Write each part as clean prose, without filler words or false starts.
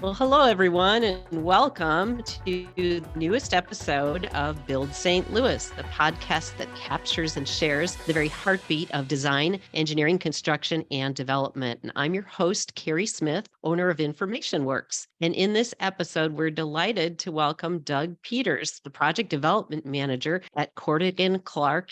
Well, hello, everyone, and welcome to the newest episode of Build St. Louis, the podcast that captures and shares the very heartbeat of design, engineering, construction, and development. And I'm your host, Kerry Smith, owner of Information Works. And in this episode, we're delighted to welcome Doug Peters, the project development manager at Cordon Clark.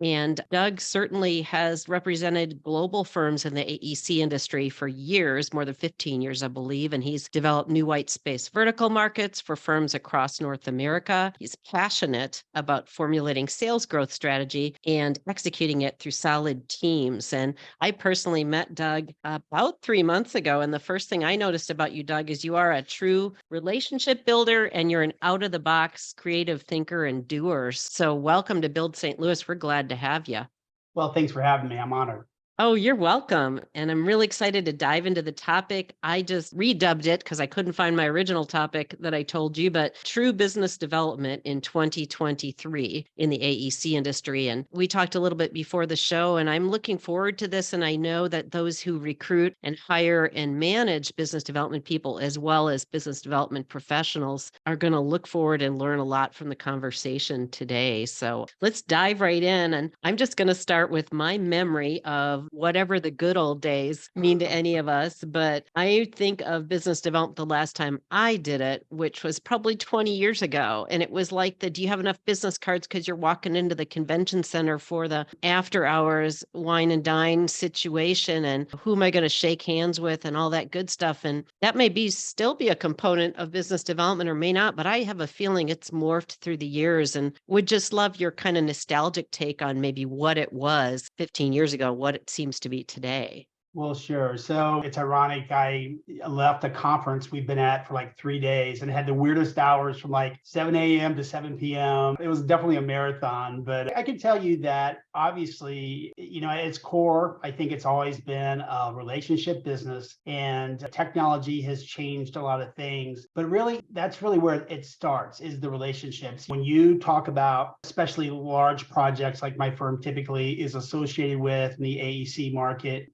And Doug certainly has represented global firms in the AEC industry for years, more than 15 years, I believe. And he's developed new white space vertical markets for firms across North America. He's passionate about formulating sales growth strategy and executing it through solid teams. And I personally met Doug about 3 months ago. And the first thing I noticed about you, Doug, is you are a true relationship builder and you're an out of the box creative thinker and doer. So welcome to Build St. Louis. We're glad to have you. Well, thanks for having me. I'm honored. Oh, you're welcome. And I'm really excited to dive into the topic. I just redubbed it because I couldn't find my original topic that I told you, but true business development in 2023 in the AEC industry. And we talked a little bit before the show, and I'm looking forward to this. And I know that those who recruit and hire and manage business development people, as well as business development professionals, are going to look forward and learn a lot from the conversation today. So let's dive right in. And I'm just going to start with my memory of whatever the good old days mean to any of us. But I think of business development the last time I did it, which was probably 20 years ago. And it was like do you have enough business cards because you're walking into the convention center for the after hours wine and dine situation and who am I going to shake hands with and all that good stuff. And that may still be a component of business development or may not, but I have a feeling it's morphed through the years and would just love your kind of nostalgic take on maybe what it was 15 years ago, what it seems to be today. Well, sure. So it's ironic. I left a conference we've been at for like 3 days and had the weirdest hours from like 7 a.m. to 7 p.m. It was definitely a marathon, but I can tell you that obviously, at its core, I think it's always been a relationship business and technology has changed a lot of things. But really, that's really where it starts is the relationships. When you talk about especially large projects like my firm typically is associated with in the AEC market,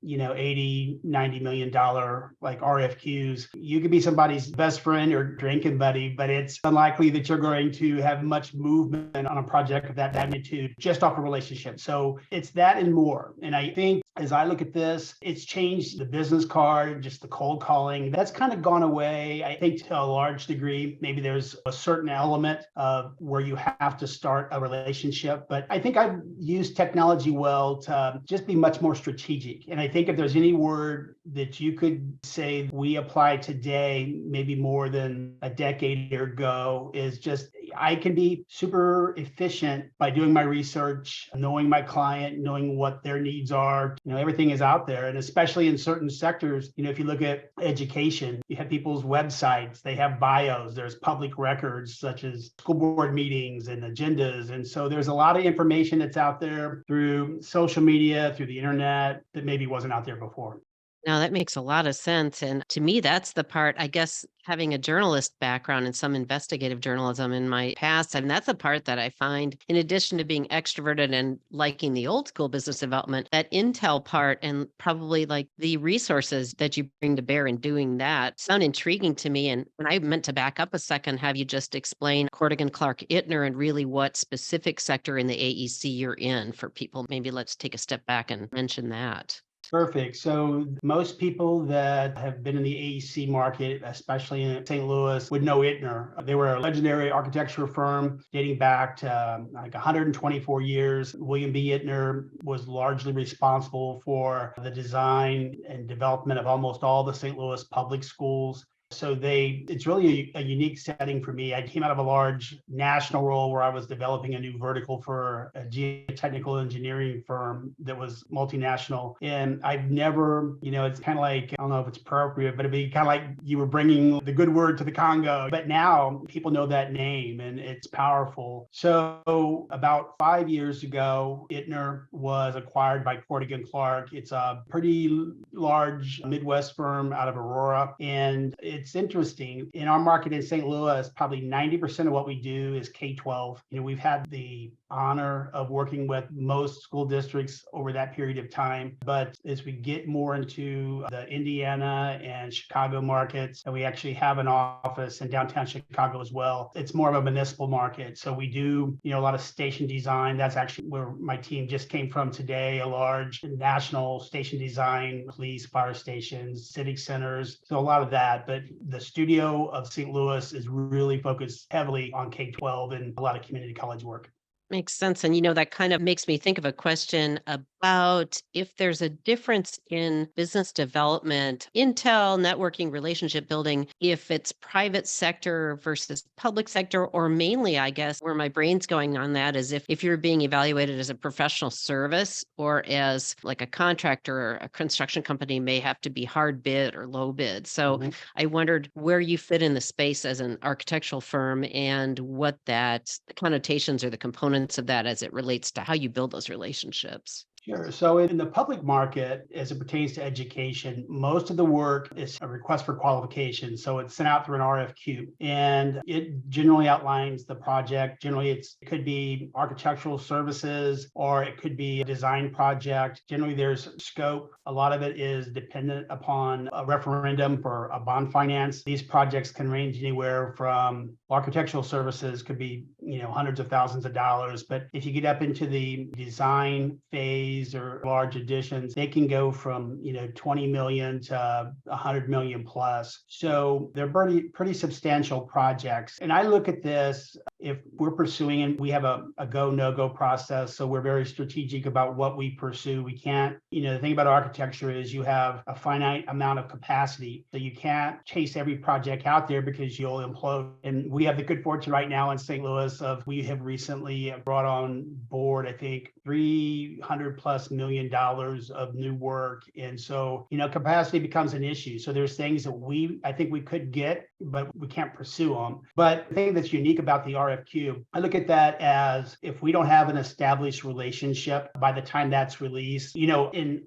80-90 million dollar like RFQs. You could be somebody's best friend or drinking buddy, but it's unlikely that you're going to have much movement on a project of that magnitude just off a relationship. So it's that and more. And I think as I look at this, it's changed the business card, just the cold calling. That's kind of gone away. I think to a large degree, maybe there's a certain element of where you have to start a relationship. But I think I've used technology well to just be much more strategic. And I think if there's any word that you could say we apply today, maybe more than a decade ago, is just I can be super efficient by doing my research, knowing my client, knowing what their needs are. Everything is out there. And especially in certain sectors, if you look at education, you have people's websites, they have bios, there's public records such as school board meetings and agendas. And so there's a lot of information that's out there through social media, through the internet that maybe wasn't out there before. Now, that makes a lot of sense. And to me, that's the part, I guess, having a journalist background and some investigative journalism in my past. I mean, that's the part that I find, in addition to being extroverted and liking the old school business development, that intel part and probably like the resources that you bring to bear in doing that sound intriguing to me. And when I meant to back up a second, have you just explain Cordogan Clark Ittner and really what specific sector in the AEC you're in for people? Maybe let's take a step back and mention that. Perfect. So most people that have been in the AEC market, especially in St. Louis, would know Ittner. They were a legendary architecture firm dating back to like 124 years. William B. Ittner was largely responsible for the design and development of almost all the St. Louis public schools. So it's really a unique setting for me. I came out of a large national role where I was developing a new vertical for a geotechnical engineering firm that was multinational. And I've never, it's kind of like, I don't know if it's appropriate, but it'd be kind of like you were bringing the good word to the Congo. But now people know that name and it's powerful. So about 5 years ago, Ittner was acquired by Cordon Clark. It's a pretty large Midwest firm out of Aurora. And it's interesting. In our market in St. Louis, probably 90% of what we do is K-12. We've had the honor of working with most school districts over that period of time. But as we get more into the Indiana and Chicago markets, and we actually have an office in downtown Chicago as well, it's more of a municipal market. So we do, a lot of station design. That's actually where my team just came from today, a large national station design, police, fire stations, civic centers. So a lot of that. But the studio of St. Louis is really focused heavily on K-12 and a lot of community college work. Makes sense. And that kind of makes me think of a question about if there's a difference in business development, intel, networking, relationship building, if it's private sector versus public sector, or mainly, I guess, where my brain's going on that is if you're being evaluated as a professional service or as like a contractor or a construction company may have to be hard bid or low bid. So I wondered where you fit in the space as an architectural firm and what that the connotations or the components of that as it relates to how you build those relationships. Sure. So in the public market, as it pertains to education, most of the work is a request for qualification. So it's sent out through an RFQ, and it generally outlines the project. Generally, it could be architectural services or it could be a design project. Generally, there's scope. A lot of it is dependent upon a referendum for a bond finance. These projects can range anywhere from architectural services could be, hundreds of thousands of dollars. But if you get up into the design phase or large additions, they can go from 20 million to 100 million plus. So they're pretty substantial projects. And I look at this, if we're pursuing, and we have a go, no-go process, so we're very strategic about what we pursue. We can't, the thing about architecture is you have a finite amount of capacity. So you can't chase every project out there because you'll implode. And we have the good fortune right now in St. Louis we have recently brought on board, I think, $300+ million of new work. And so, capacity becomes an issue. So there's things that I think we could get, but we can't pursue them. But the thing that's unique about the RFQ, I look at that as if we don't have an established relationship by the time that's released,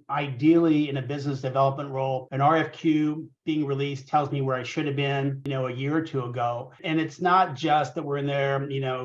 ideally in a business development role, an RFQ being released tells me where I should have been, a year or two ago. And it's not just that we're in there,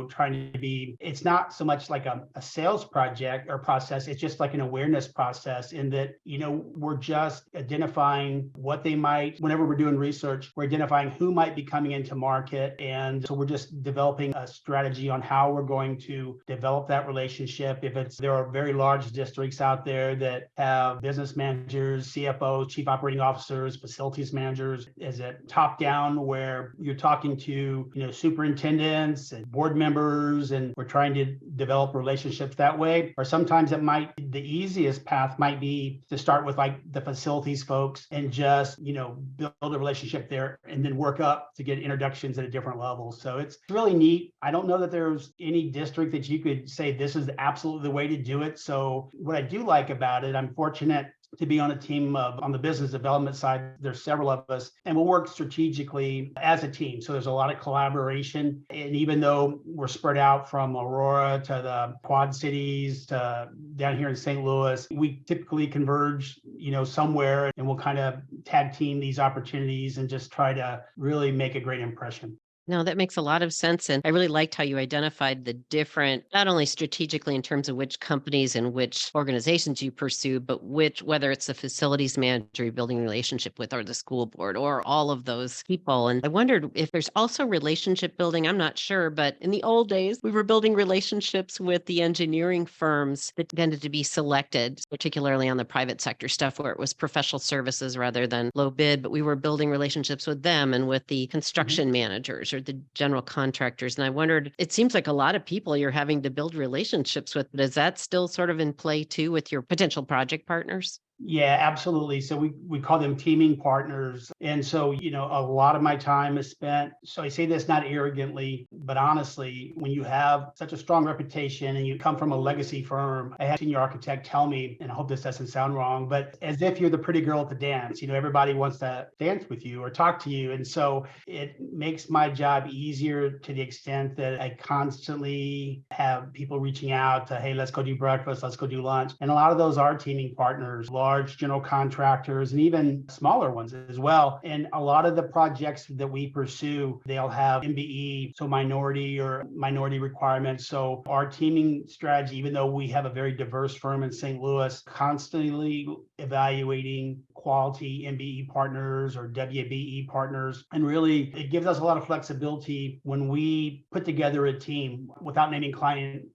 trying to be, it's not so much like a sales project or process. It's just like an awareness process in that, we're just identifying what they might, whenever we're doing research, we're identifying who might be coming into market. And so we're just developing a strategy on how we're going to develop that relationship. There are very large districts out there that have business managers, CFOs, chief operating officers, facilities managers. Is it top down where you're talking to, superintendents and board members, and we're trying to develop relationships that way? Or sometimes the easiest path might be to start with like the facilities folks and just, build a relationship there and then work up to get introductions at a different level. So it's really neat. I don't know that there's any district that you could say this is absolutely the way to do it. So what I do like about it, I'm fortunate to be on a team on the business development side. There's several of us, and we'll work strategically as a team. So there's a lot of collaboration. And even though we're spread out from Aurora to the Quad Cities to down here in St. Louis, we typically converge, somewhere, and we'll kind of tag team these opportunities and just try to really make a great impression. No, that makes a lot of sense. And I really liked how you identified the different, not only strategically in terms of which companies and which organizations you pursue, but whether it's the facilities manager you're building a relationship with or the school board or all of those people. And I wondered if there's also relationship building. I'm not sure, but in the old days, we were building relationships with the engineering firms that tended to be selected, particularly on the private sector stuff where it was professional services rather than low bid, but we were building relationships with them and with the construction managers or the general contractors. And I wondered, it seems like a lot of people you're having to build relationships with, but is that still sort of in play too with your potential project partners? Yeah, absolutely. So we call them teaming partners. And so, a lot of my time is spent. So I say this not arrogantly, but honestly, when you have such a strong reputation and you come from a legacy firm, I had a senior architect tell me, and I hope this doesn't sound wrong, but as if you're the pretty girl at the dance, everybody wants to dance with you or talk to you. And so it makes my job easier to the extent that I constantly have people reaching out to, hey, let's go do breakfast, let's go do lunch. And a lot of those are teaming partners, large general contractors and even smaller ones as well. And a lot of the projects that we pursue, they'll have MBE, so minority requirements. So our teaming strategy, even though we have a very diverse firm in St. Louis, constantly evaluating quality MBE partners or WBE partners. And really, it gives us a lot of flexibility when we put together a team without naming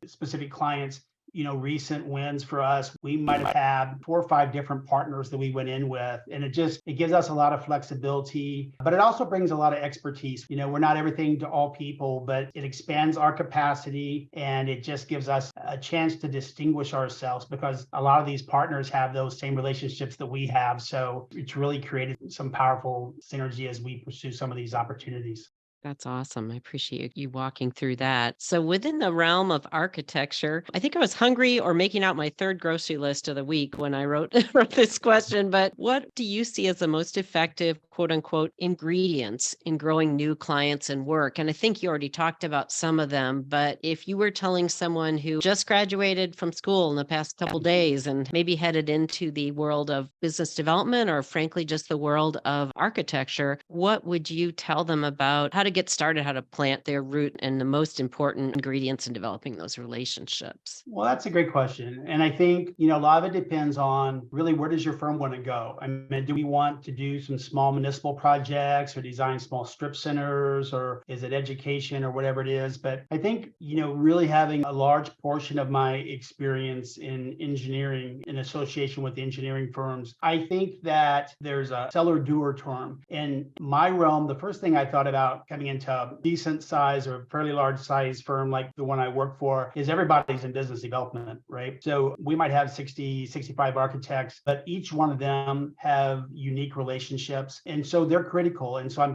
specific clients. Recent wins for us, we might have had 4 or 5 different partners that we went in with. And it gives us a lot of flexibility, but it also brings a lot of expertise. We're not everything to all people, but it expands our capacity and it just gives us a chance to distinguish ourselves because a lot of these partners have those same relationships that we have. So it's really created some powerful synergy as we pursue some of these opportunities. That's awesome. I appreciate you walking through that. So, within the realm of architecture, I think I was hungry or making out my third grocery list of the week when I wrote, wrote this question. But what do you see as the most effective, quote unquote, ingredients in growing new clients and work? And I think you already talked about some of them. But if you were telling someone who just graduated from school in the past couple days and maybe headed into the world of business development or, frankly, just the world of architecture, what would you tell them about how to get started, how to plant their root, and the most important ingredients in developing those relationships? Well, that's a great question. And I think, a lot of it depends on really where does your firm want to go? I mean, do we want to do some small municipal projects or design small strip centers, or is it education or whatever it is? But I think, really having a large portion of my experience in engineering in association with engineering firms, I think that there's a seller doer term. In my realm, the first thing I thought about coming into a decent size or fairly large size firm like the one I work for is everybody's in business development, right? So we might have 60, 65 architects, but each one of them have unique relationships. And so they're critical. And so I'm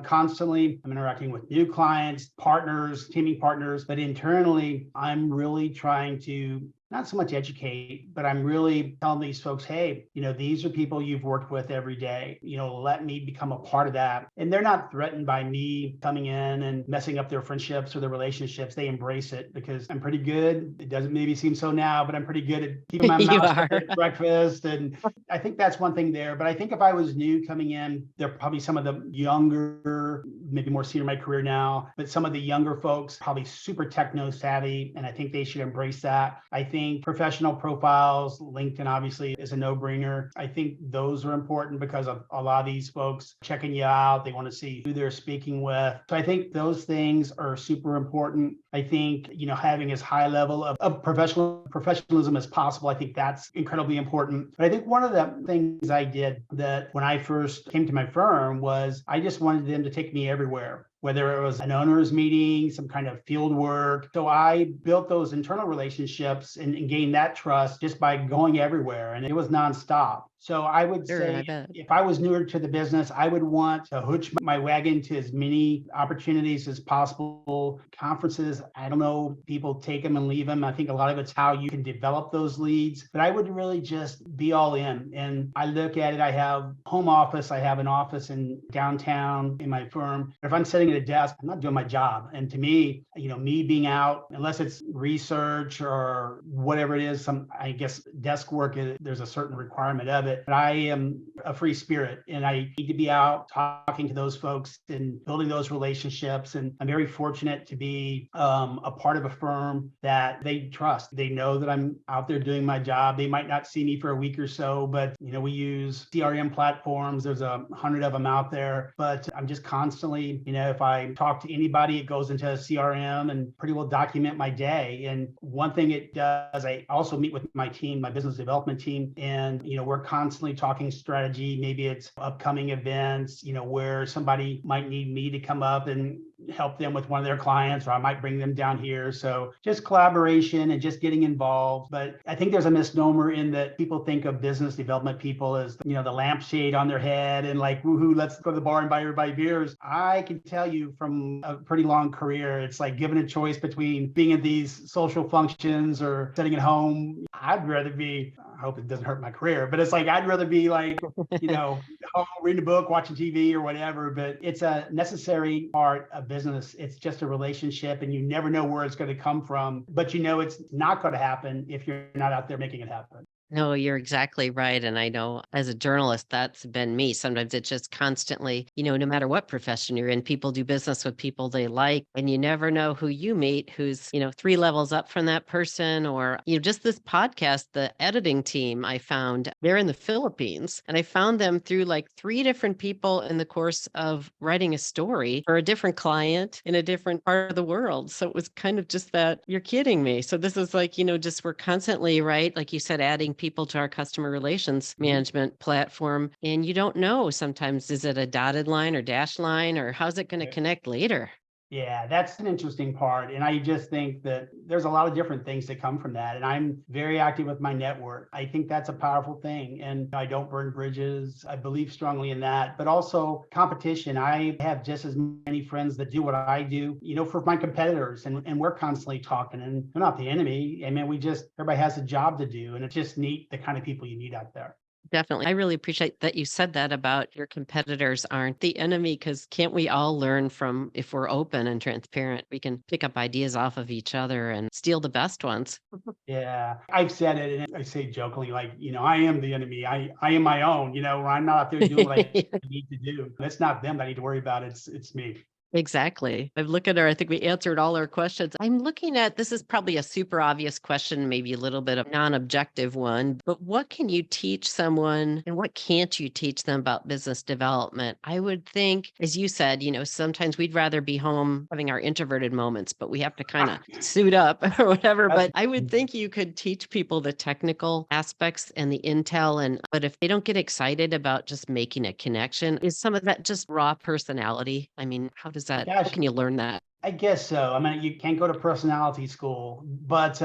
interacting with new clients, partners, teaming partners, but internally, I'm really trying to not so much educate, but I'm really telling these folks, hey, these are people you've worked with every day. Let me become a part of that. And they're not threatened by me coming in and messing up their friendships or their relationships. They embrace it because I'm pretty good. It doesn't maybe seem so now, but I'm pretty good at keeping my You mouth are. shut at breakfast. And I think that's one thing there. But I think if I was new coming in, they're probably some of the younger, maybe more senior in my career now, but some of the younger folks, probably super techno savvy. And I think they should embrace that. I think professional profiles, LinkedIn obviously is a no-brainer. I think those are important because of a lot of these folks checking you out. They want to see who they're speaking with. So I think those things are super important. I think, having as high level of professionalism as possible, I think that's incredibly important. But I think one of the things I did that when I first came to my firm was I just wanted them to take me everywhere, whether it was an owner's meeting, some kind of field work. So I built those internal relationships and gained that trust just by going everywhere. And it was nonstop. So I would Sure, I say bet. if I was newer to the business, I would want to hitch my wagon to as many opportunities as possible. Conferences, I don't know, people take them and leave them. I think a lot of it's how you can develop those leads, but I would really just be all in. And I look at it, I have home office, I have an office in downtown in my firm. If I'm sitting at a desk, I'm not doing my job. And to me, me being out, unless it's research or whatever it is, I guess desk work, there's a certain requirement of it. But I am a free spirit and I need to be out talking to those folks and building those relationships. And I'm very fortunate to be a part of a firm that they trust. They know that I'm out there doing my job. They might not see me for a week or so, but we use CRM platforms. There's 100 of them out there, but I'm just constantly, if I talk to anybody, it goes into a CRM and pretty well document my day. And one thing it does, I also meet with my team, my business development team, and we're constantly talking strategy. Maybe it's upcoming events, where somebody might need me to come up and help them with one of their clients, or I might bring them down here. So just collaboration and just getting involved. But I think there's a misnomer in that people think of business development people as, the lampshade on their head and like, woohoo, let's go to the bar and buy everybody beers. I can tell you from a pretty long career, it's like given a choice between being at these social functions or sitting at home, I'd rather be, I hope it doesn't hurt my career, but it's like, I'd rather be like, home, reading a book, watching TV or whatever, but it's a necessary part of business. It's just a relationship and you never know where it's going to come from, but it's not going to happen if you're not out there making it happen. No, you're exactly right. And I know as a journalist, that's been me. Sometimes it's just constantly, no matter what profession you're in, people do business with people they like. And you never know who you meet who's, three levels up from that person. Or, just this podcast, the editing team I found, they're in the Philippines. And I found them through like three different people in the course of writing a story for a different client in a different part of the world. So it was kind of just that, you're kidding me. So this is like, just we're constantly, right? Like you said, adding people to our customer relations Mhm. management platform. And you don't know sometimes, is it a dotted line or dash line or how's it going to connect later? Yeah, that's an interesting part. And I just think that there's a lot of different things that come from that. And I'm very active with my network. I think that's a powerful thing. And I don't burn bridges. I believe strongly in that. But also competition. I have just as many friends that do what I do, for my competitors. And we're constantly talking. And they're not the enemy. I mean, everybody has a job to do. And it's just neat the kind of people you meet out there. Definitely. I really appreciate that you said that about your competitors aren't the enemy because can't we all learn from, if we're open and transparent, we can pick up ideas off of each other and steal the best ones. Yeah, I've said it, and I say jokingly, like, I am the enemy. I am my own. Where I'm not out there doing what I need to do. It's not them that I need to worry about. It's me. Exactly. I've looked at her. I think we answered all our questions. I'm looking at this is probably a super obvious question, maybe a little bit of non-objective one, but what can you teach someone and what can't you teach them about business development? I would think, as you said, sometimes we'd rather be home having our introverted moments, but we have to kind of suit up or whatever. That's But I would think you could teach people the technical aspects and the intel. But if they don't get excited about just making a connection, is some of that just raw personality? I mean, how gosh. can you learn that? I guess so. I mean, you can't go to personality school, but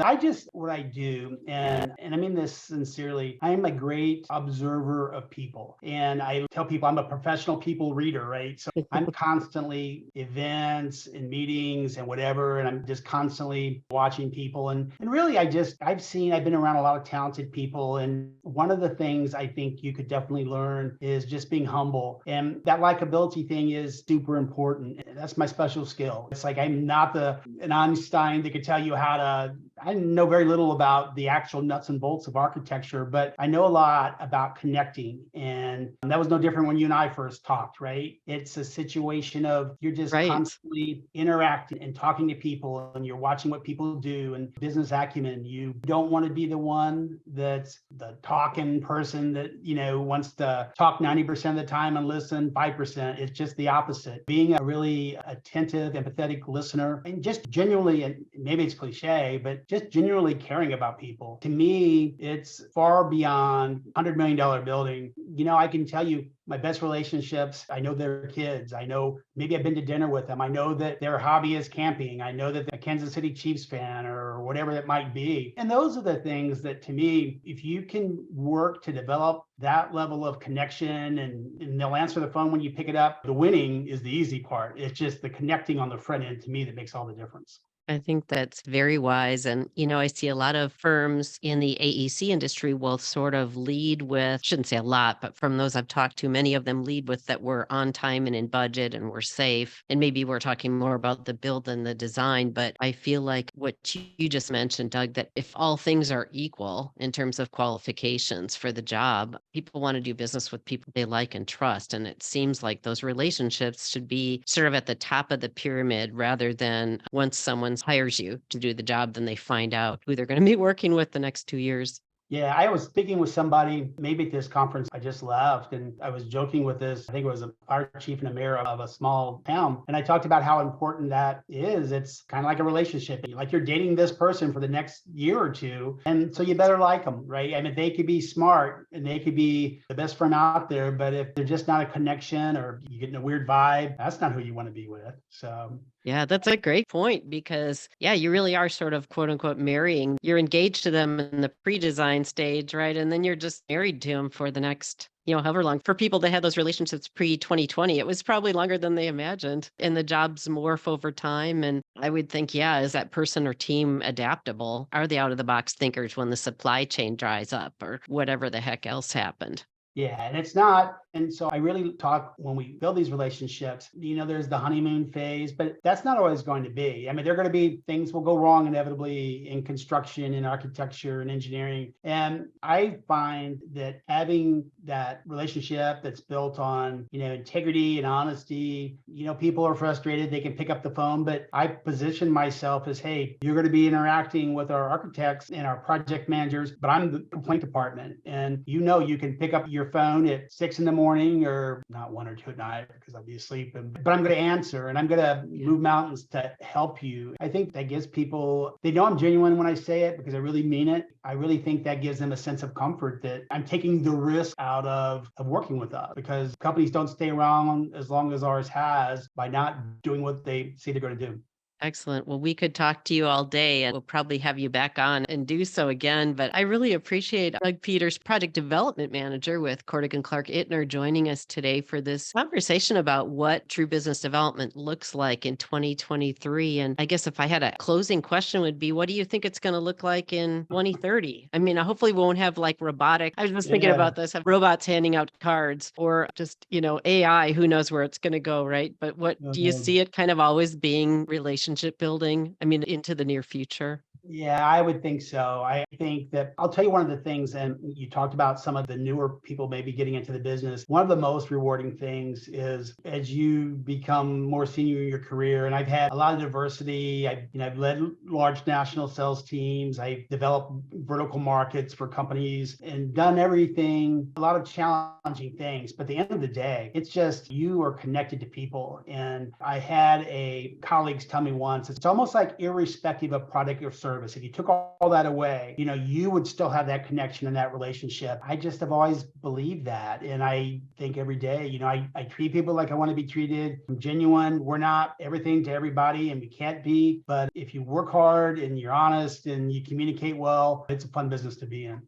what I do, and I mean this sincerely, I am a great observer of people. And I tell people I'm a professional people reader, right? So I'm constantly events and meetings and whatever, and I'm just constantly watching people. And really I've been around a lot of talented people. And one of the things I think you could definitely learn is just being humble. And that likability thing is super important. That's my special skill. It's like I'm not an Einstein that could tell you how to. I know very little about the actual nuts and bolts of architecture, but I know a lot about connecting. And that was no different when you and I first talked, right? It's a situation of you're just Right. constantly interacting and talking to people, and you're watching what people do and business acumen. You don't want to be the one that's the talking person that, wants to talk 90% of the time and listen 5%. It's just the opposite. Being a really attentive, empathetic listener and just genuinely, and maybe it's cliche, but just genuinely caring about people. To me, it's far beyond $100 million building. I can tell you my best relationships. I know their kids. I know maybe I've been to dinner with them. I know that their hobby is camping. I know that they're a Kansas City Chiefs fan or whatever it might be. And those are the things that to me, if you can work to develop that level of connection and they'll answer the phone when you pick it up, the winning is the easy part. It's just the connecting on the front end to me that makes all the difference. I think that's very wise. And, I see a lot of firms in the AEC industry will sort of lead with, shouldn't say a lot, but from those I've talked to, many of them lead with that we're on time and in budget and we're safe. And maybe we're talking more about the build than the design. But I feel like what you just mentioned, Doug, that if all things are equal in terms of qualifications for the job, people want to do business with people they like and trust. And it seems like those relationships should be sort of at the top of the pyramid rather than once someone hires you to do the job, then they find out who they're going to be working with the next 2 years. Yeah, I was speaking with somebody maybe at this conference I just left, and I was joking with this. I think it was a fire chief and a mayor of a small town. And I talked about how important that is. It's kind of like a relationship. Like you're dating this person for the next year or two. And so you better like them, right? I mean, they could be smart and they could be the best friend out there. But if they're just not a connection or you getting a weird vibe, that's not who you want to be with. So Yeah, that's a great point because, yeah, you really are sort of quote unquote marrying. You're engaged to them in the pre design stage, right? And then you're just married to them for the next, however long. For people that had those relationships pre 2020, it was probably longer than they imagined. And the jobs morph over time. And I would think, yeah, is that person or team adaptable? Are they out of the box thinkers when the supply chain dries up or whatever the heck else happened? Yeah, and it's not. And so I really talk when we build these relationships, there's the honeymoon phase, but that's not always going to be. I mean, there are going to be things will go wrong inevitably in construction, in architecture, and engineering. And I find that having that relationship that's built on, integrity and honesty, people are frustrated, they can pick up the phone, but I position myself as, hey, you're going to be interacting with our architects and our project managers, but I'm the complaint department. And you can pick up your phone at 6 a.m, or not 1 or 2 at night because I'll be asleep. But I'm going to answer and I'm going to move mountains to help you. I think that gives people, they know I'm genuine when I say it because I really mean it. I really think that gives them a sense of comfort that I'm taking the risk out of working with us, because companies don't stay around as long as ours has by not doing what they say they're going to do. Excellent. Well, we could talk to you all day and we'll probably have you back on and do so again. But I really appreciate Doug Peters, Project Development Manager with Cordogan Clark Ittner, joining us today for this conversation about what true business development looks like in 2023. And I guess if I had a closing question would be, what do you think it's going to look like in 2030? I mean, hopefully we won't have like robotic. I was just thinking about this, have robots handing out cards or just, AI, who knows where it's going to go, right? But what do you see it kind of always being relationship building? I mean, into the near future? Yeah, I would think so. I think that I'll tell you one of the things, and you talked about some of the newer people maybe getting into the business. One of the most rewarding things is as you become more senior in your career, and I've had a lot of diversity. I've led large national sales teams. I've developed vertical markets for companies and done everything, a lot of challenging things. But at the end of the day, it's just you are connected to people. And I had a colleagues tell me once, it's almost like irrespective of product or service, if you took all that away, you would still have that connection and that relationship. I just have always believed that. And I think every day, I treat people like I want to be treated. I'm genuine. We're not everything to everybody and we can't be. But if you work hard and you're honest and you communicate well, it's a fun business to be in.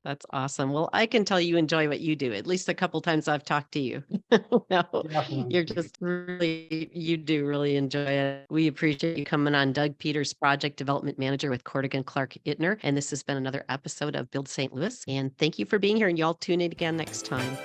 That's awesome. Well, I can tell you enjoy what you do. At least a couple times I've talked to you. No, Definitely. you're just really, you do really enjoy it. We appreciate you coming on. Doug Peters, Project Development Manager with Cordogan Clark Ittner. And this has been another episode of Build St. Louis. And thank you for being here. And y'all tune in again next time.